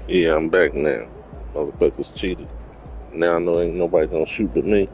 Yeah, I'm back now. Motherfuckers cheated. Now I know ain't nobody gonna shoot but me.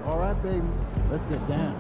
All right, baby, let's get down.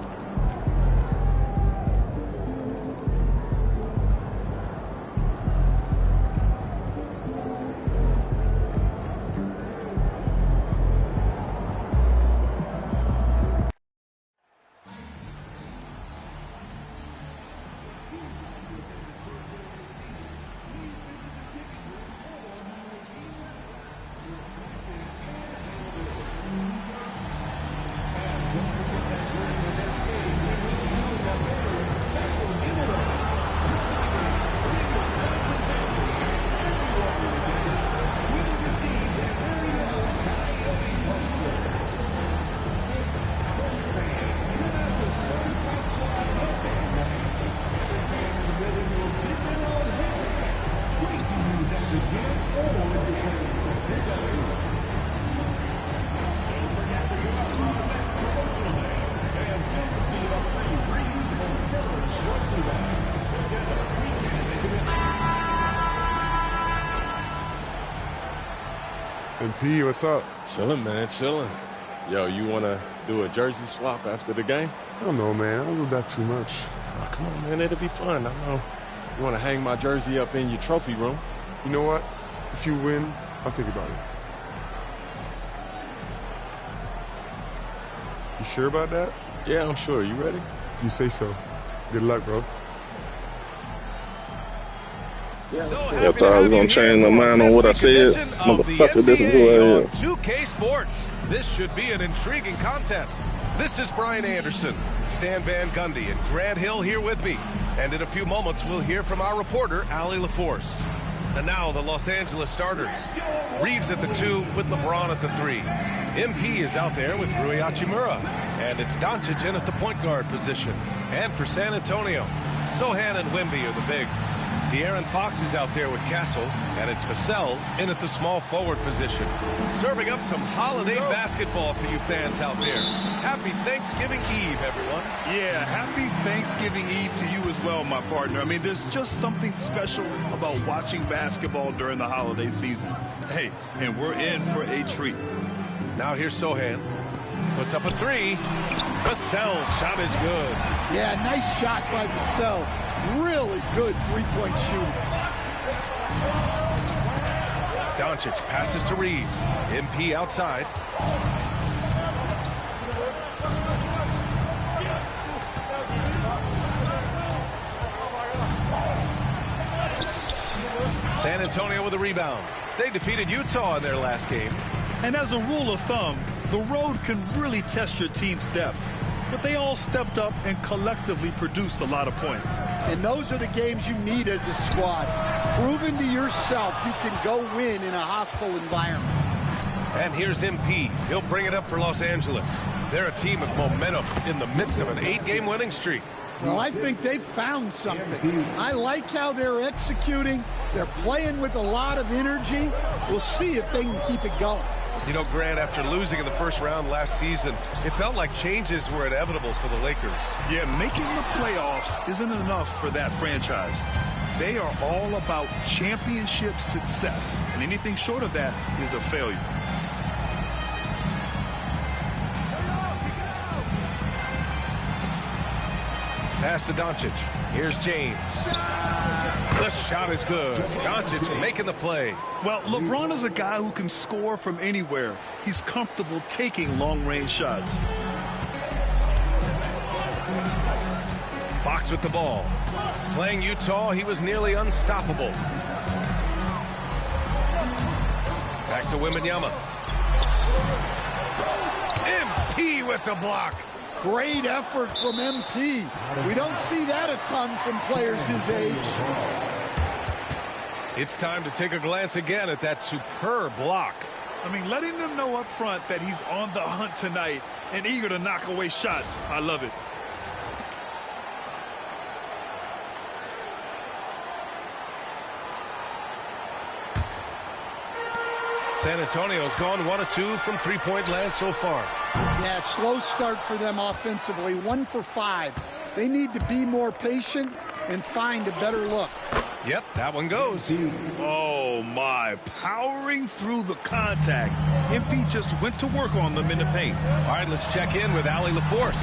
P, what's up? Chilling, man, chilling. Yo, you want to do a jersey swap after the game? I don't know, man. I don't do that too much. Oh, come on, man. It'll be fun. I know. You want to hang my jersey up in your trophy room? You know what? If you win, I'll think about it. You sure about that? Yeah, I'm sure. You ready? If you say so. Good luck, bro. Yeah, I thought I was gonna change my mind on what I said. Motherfucker, this is who I am. 2K Sports. This should be an intriguing contest. This is Brian Anderson, Stan Van Gundy, and Grant Hill here with me. And in a few moments, we'll hear from our reporter, Allie LaForce. And now the Los Angeles starters. Reeves at the 2 with LeBron at the 3. MP is out there with Rui Hachimura. And it's Doncic in at the point guard position. And for San Antonio, Sohan and Wemby are the bigs. De'Aaron Fox is out there with Castle, and it's Vassell in at the small forward position. Serving up some holiday basketball for you fans out there. Happy Thanksgiving Eve, everyone. Yeah, happy Thanksgiving Eve to you as well, my partner. I mean, there's just something special about watching basketball during the holiday season. Hey, and we're in for a treat. Now here's Sohan. Puts up a 3. Vassell's shot is good. Yeah, nice shot by Vassell. Really good three-point shooting. Doncic passes to Reeves. MP outside. San Antonio with a rebound. They defeated Utah in their last game. And as a rule of thumb, the road can really test your team's depth. But they all stepped up and collectively produced a lot of points. And those are the games you need as a squad. Proving to yourself you can go win in a hostile environment. And here's MP. He'll bring it up for Los Angeles. They're a team of momentum in the midst of an 8-game winning streak. Well, I think they've found something. I like how they're executing. They're playing with a lot of energy. We'll see if they can keep it going. You know, Grant, after losing in the first round last season, it felt like changes were inevitable for the Lakers. Yeah, making the playoffs isn't enough for that franchise. They are all about championship success, and anything short of that is a failure. Pass to Doncic. Here's James. The shot is good. Doncic making the play. Well, LeBron is a guy who can score from anywhere. He's comfortable taking long-range shots. Fox with the ball. Playing Utah, he was nearly unstoppable. Back to Wembanyama. MP with the block. Great effort from MP. We don't see that a ton from players his age. It's time to take a glance again at that superb block. I mean, letting them know up front that he's on the hunt tonight and eager to knock away shots. I love it. San Antonio's gone 1 of 2 from three-point land so far. Yeah, slow start for them offensively. 1 for 5. They need to be more patient and find a better look. Yep, that one goes. Oh, my. Powering through the contact. MP just went to work on them in the paint. All right, let's check in with Allie LaForce.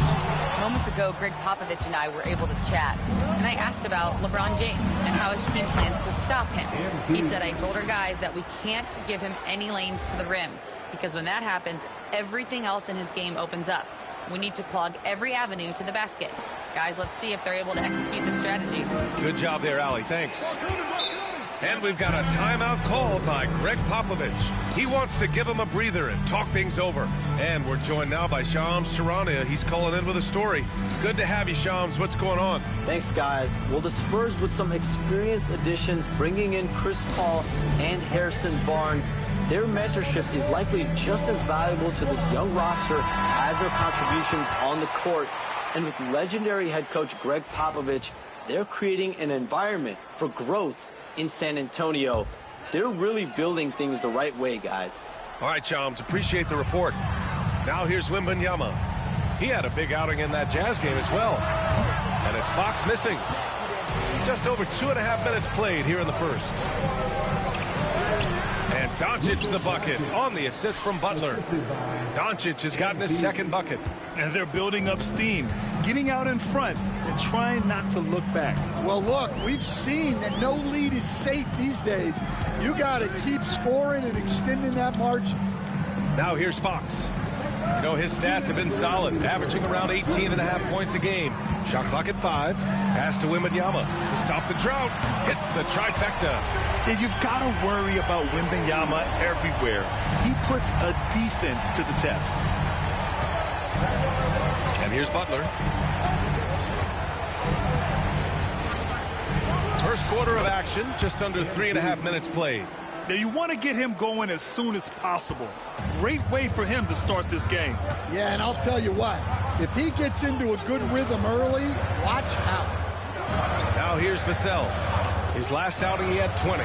Moments ago, Greg Popovich and I were able to chat, and I asked about LeBron James and how his team plans to stop him. He said, I told our guys that we can't give him any lanes to the rim, because when that happens, everything else in his game opens up. We need to clog every avenue to the basket. Guys, let's see if they're able to execute this strategy. Good job there, Allie. Thanks. And we've got a timeout called by Greg Popovich. He wants to give him a breather and talk things over. And we're joined now by Shams Charania. He's calling in with a story. Good to have you, Shams. What's going on? Thanks, guys. Well, the Spurs with some experienced additions, bringing in Chris Paul and Harrison Barnes. Their mentorship is likely just as valuable to this young roster as their contributions on the court. And with legendary head coach Greg Popovich, they're creating an environment for growth in San Antonio. They're really building things the right way, guys. All right, Shams, appreciate the report. Now here's Wembanyama. He had a big outing in that Jazz game as well. And it's Fox missing. Just over 2.5 minutes played here in the first. And Doncic the bucket on the assist from Butler. Doncic has gotten his second bucket. And they're building up steam, getting out in front and trying not to look back. Well, look, we've seen that no lead is safe these days. You got to keep scoring and extending that margin. Now here's Fox. You know, his stats have been solid, averaging around 18.5 points a game. Shot clock at 5. Pass to Wembanyama to stop the drought. Hits the trifecta. And you've got to worry about Wembanyama everywhere. He puts a defense to the test. And here's Butler. First quarter of action, just under 3.5 minutes played. Now, you want to get him going as soon as possible. Great way for him to start this game. Yeah, and I'll tell you what, if he gets into a good rhythm early, watch out. Now here's Vassell. His last outing, he had 20.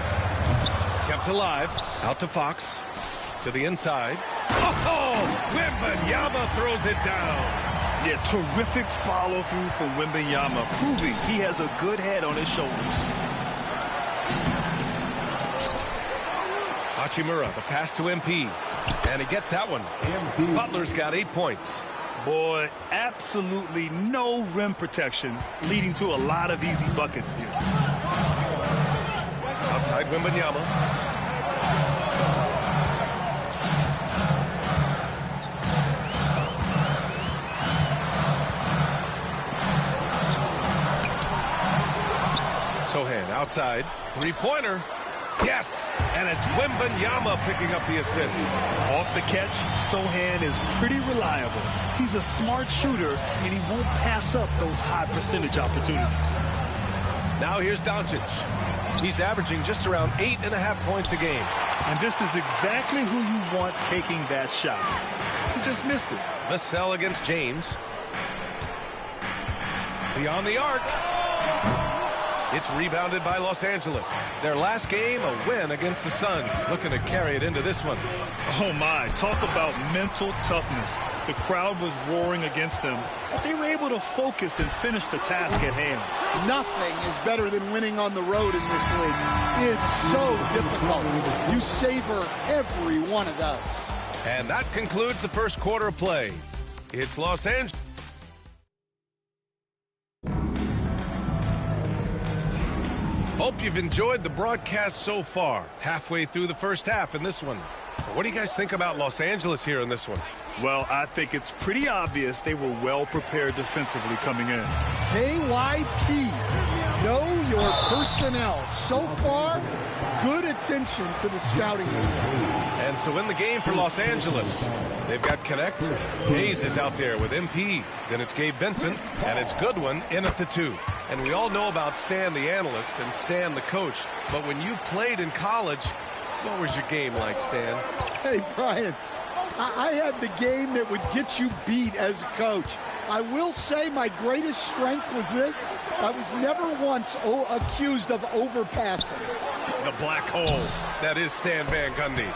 Kept alive. Out to Fox. To the inside. Oh! Wembanyama throws it down. Yeah, terrific follow-through from Wembanyama, proving he has a good head on his shoulders. Hachimura, the pass to MP. And he gets that one. Butler's got 8 points. Boy, absolutely no rim protection, leading to a lot of easy buckets here. Outside Wembanyama. Sohan outside. Three-pointer. Yes! And it's Wembanyama picking up the assist. Off the catch, Sohan is pretty reliable. He's a smart shooter, and he won't pass up those high percentage opportunities. Now here's Doncic. He's averaging just around 8.5 points a game. And this is exactly who you want taking that shot. He just missed it. Vassell against James. Beyond the arc. It's rebounded by Los Angeles. Their last game, a win against the Suns. Looking to carry it into this one. Oh, my. Talk about mental toughness. The crowd was roaring against them, but they were able to focus and finish the task at hand. Nothing is better than winning on the road in this league. It's so difficult. You savor every one of those. And that concludes the first quarter of play. It's Los Angeles. Hope you've enjoyed the broadcast so far. Halfway through the first half in this one. What do you guys think about Los Angeles here in this one? Well, I think it's pretty obvious they were well prepared defensively coming in. KYP. Know your personnel. So far, good attention to the scouting report. And so in the game for Los Angeles, they've got Connect. Hayes is out there with MP. Then it's Gabe Vincent, and it's Goodwin in at the 2. And we all know about Stan the analyst and Stan the coach. But when you played in college, what was your game like, Stan? Hey, Brian, I had the game that would get you beat as a coach. I will say my greatest strength was this. I was never once accused of overpassing. The black hole. That is Stan Van Gundy.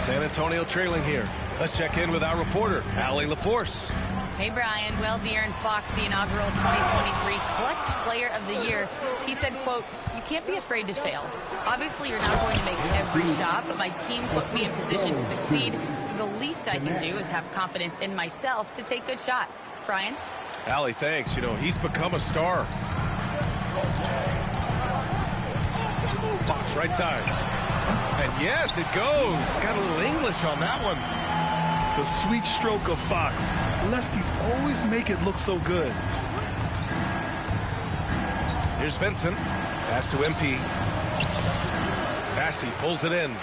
San Antonio trailing here. Let's check in with our reporter, Allie LaForce. Hey, Brian. Well, De'Aaron Fox, the inaugural 2023 Clutch Player of the Year, he said, quote, "You can't be afraid to fail. Obviously, you're not going to make every shot, but my team puts me in position to succeed, so the least I can do is have confidence in myself to take good shots." Brian? Allie, thanks. You know, he's become a star. Fox, right side. And yes, it goes. Got a little English on that one. The sweet stroke of Fox. Lefties always make it look so good. Here's Vincent. Pass to MP. Bassey pulls it in.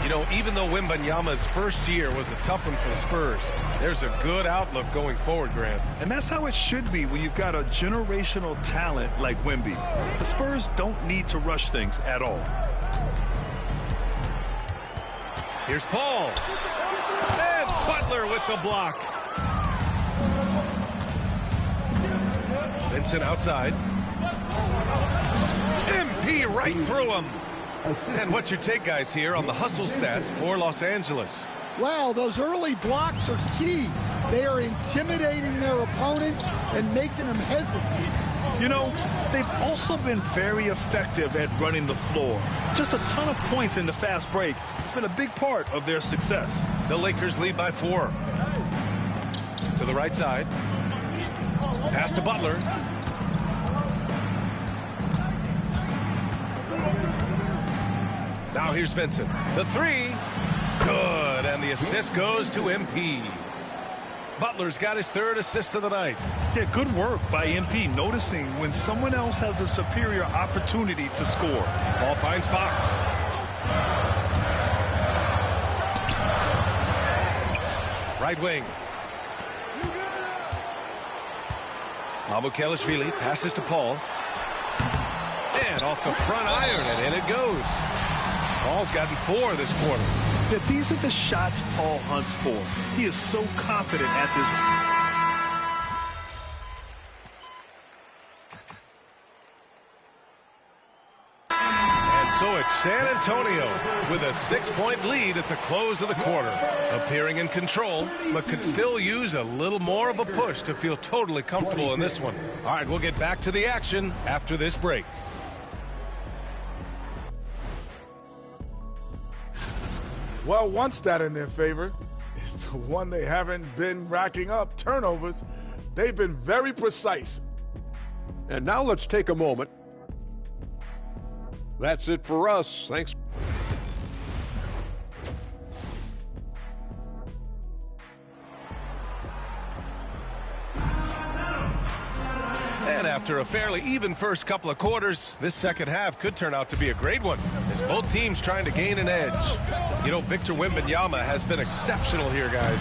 You know, even though Wembanyama's first year was a tough one for the Spurs, there's a good outlook going forward, Grant. And that's how it should be when you've got a generational talent like Wemby. The Spurs don't need to rush things at all. Here's Paul. And Butler with the block. Vincent outside. MP right through him. And what's your take, guys, here on the hustle stats for Los Angeles? Wow, those early blocks are key. They are intimidating their opponents and making them hesitate. You know, they've also been very effective at running the floor. Just a ton of points in the fast break. It's been a big part of their success. The Lakers lead by 4. To the right side. Pass to Butler. Now here's Vincent. The 3. Good. And the assist goes to MP. Butler's got his 3rd assist of the night. Yeah, good work by MP, noticing when someone else has a superior opportunity to score. Ball finds Fox. Right wing. Mamukelashvili passes to Paul. And off the front iron, and in it goes. Paul's gotten 4 this quarter. Yeah, these are the shots Paul hunts for. He is so confident at this. And so it's San Antonio with a 6-point lead at the close of the quarter. Appearing in control, but could still use a little more of a push to feel totally comfortable in this one. All right, we'll get back to the action after this break. Well, one stat in their favor is the one they haven't been racking up, turnovers. They've been very precise. And now let's take a moment. That's it for us. Thanks. And after a fairly even first couple of quarters, this second half could turn out to be a great one, as both teams trying to gain an edge. You know, Victor Wembanyama has been exceptional here, guys.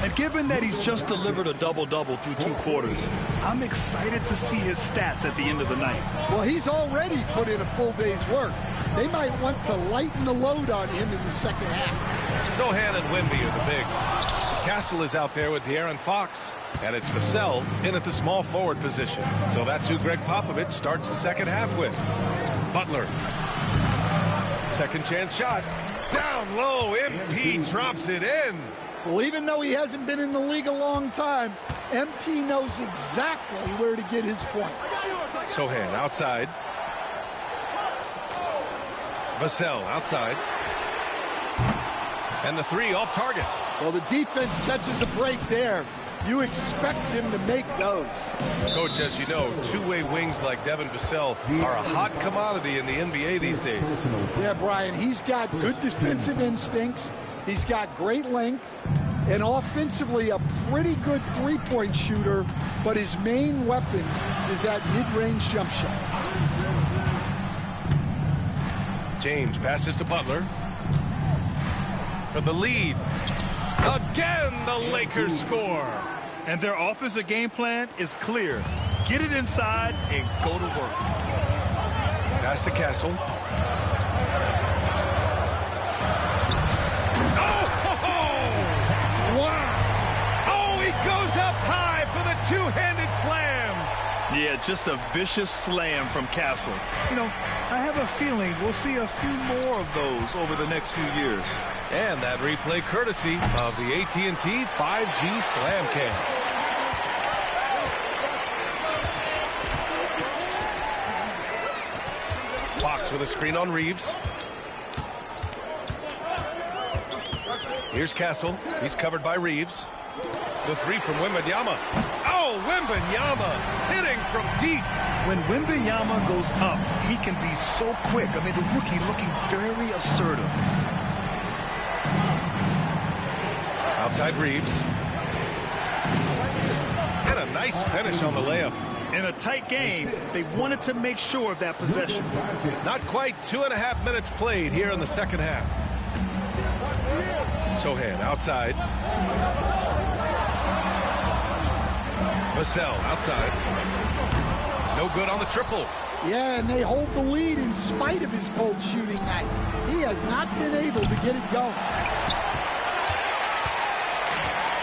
And given that he's just delivered a double-double through 2 quarters, I'm excited to see his stats at the end of the night. Well, he's already put in a full day's work. They might want to lighten the load on him in the second half. Sohan and Wemby are the bigs. Castle is out there with De'Aaron Fox. And it's Vassell in at the small forward position. So that's who Greg Popovich starts the second half with. Butler. Second chance shot. Down low. MP drops it in. Well, even though he hasn't been in the league a long time, MP knows exactly where to get his points. Sohan outside. Vassell outside. And the 3 off target. Well, the defense catches a break there. You expect him to make those. Coach, as you know, two-way wings like Devin Vassell are a hot commodity in the NBA these days. Yeah, Brian, he's got good defensive instincts. He's got great length. And offensively, a pretty good three-point shooter, but his main weapon is that mid-range jump shot. James passes to Butler for the lead. Again, the Lakers score. And their offensive game plan is clear. Get it inside and go to work. Pass to Castle. Goes up high for the two-handed slam. Yeah, just a vicious slam from Castle. You know, I have a feeling we'll see a few more of those over the next few years. And that replay courtesy of the AT&T 5G Slam Cam. Fox with a screen on Reeves. Here's Castle. He's covered by Reeves. The three from Wembanyama. Oh, Wembanyama hitting from deep. When Wembanyama goes up, he can be so quick. I mean, the rookie looking very assertive. Outside Reeves. And a nice finish on the layup. In a tight game, they wanted to make sure of that possession. Not quite 2.5 minutes played here in the second half. Sohan outside. Vassell outside. No good on the triple. Yeah, and they hold the lead in spite of his cold shooting night. He has not been able to get it going.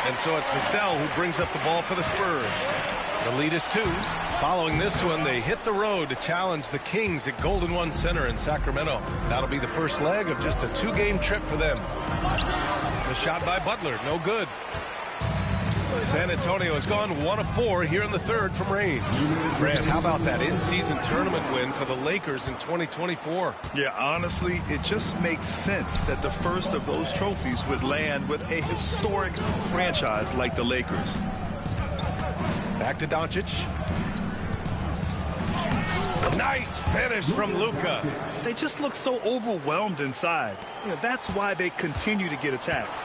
And so it's Vassell who brings up the ball for the Spurs. The lead is 2. Following this one, they hit the road to challenge the Kings at Golden One Center in Sacramento. That'll be the first leg of just a 2-game trip for them. The shot by Butler, no good. San Antonio has gone 1 of 4 here in the third from range. Grant, how about that in-season tournament win for the Lakers in 2024? Yeah, honestly, it just makes sense that the first of those trophies would land with a historic franchise like the Lakers. Back to Doncic. Nice finish from Luka. They just look so overwhelmed inside. You know, that's why they continue to get attacked.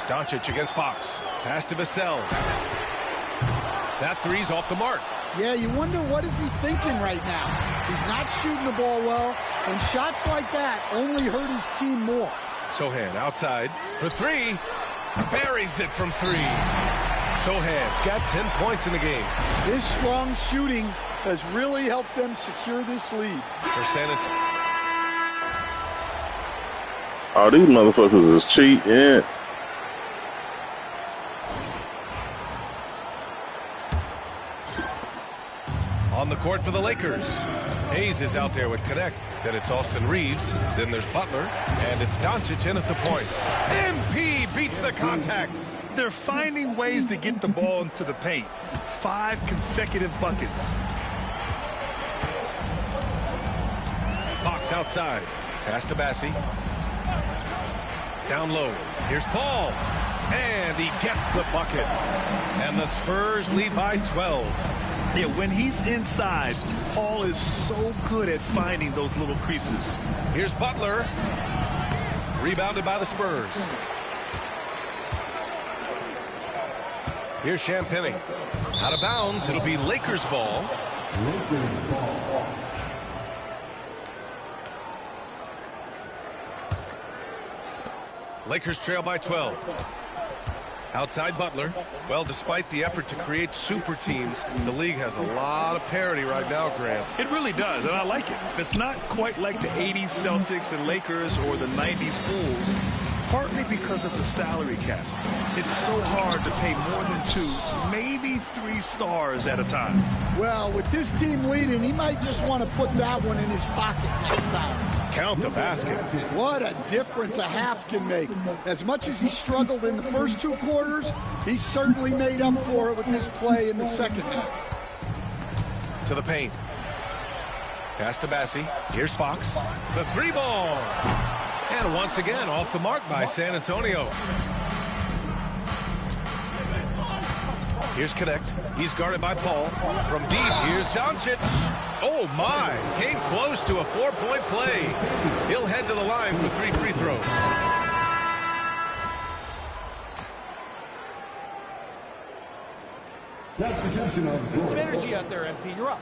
Doncic against Fox. Pass to Vassell. That three's off the mark. Yeah, you wonder what is he thinking right now. He's not shooting the ball well, and shots like that only hurt his team more. Sohan outside for 3. Buries it from 3. Sohan's got 10 points in the game. This strong shooting has really helped them secure this lead. For San Antonio. Oh, these motherfuckers is cheating. On the court for the Lakers. Hayes is out there with Connect. Then it's Austin Reeves. Then there's Butler. And it's Doncic in at the point. MP beats the contact. They're finding ways to get the ball into the paint. 5 consecutive buckets. Fox outside. Pass to Bassie. Down low. Here's Paul. And he gets the bucket. And the Spurs lead by 12. Yeah, when he's inside, Paul is so good at finding those little creases. Here's Butler. Rebounded by the Spurs. Here's Champagnie. Out of bounds. It'll be Lakers ball. Lakers trail by 12. Outside Butler. Well, despite the effort to create super teams, the league has a lot of parity right now, Grant. It really does, and I like it. It's not quite like the 80s Celtics and Lakers or the 90s Bulls, partly because of the salary cap. It's so hard to pay more than 2, maybe 3 stars at a time. Well, with this team leading, he might just want to put that one in his pocket next time. Count the basket. What a difference a half can make. As much as he struggled in the first 2 quarters, he certainly made up for it with his play in the second half. To the paint. Pass to Bassie. Here's Fox. The 3 ball. And once again, off the mark by San Antonio. Here's Connect. He's guarded by Paul. From deep, here's Doncic. Oh, my. Came close to a 4-point play. He'll head to the line for 3 free throws. Get some energy out there, MP. You're up.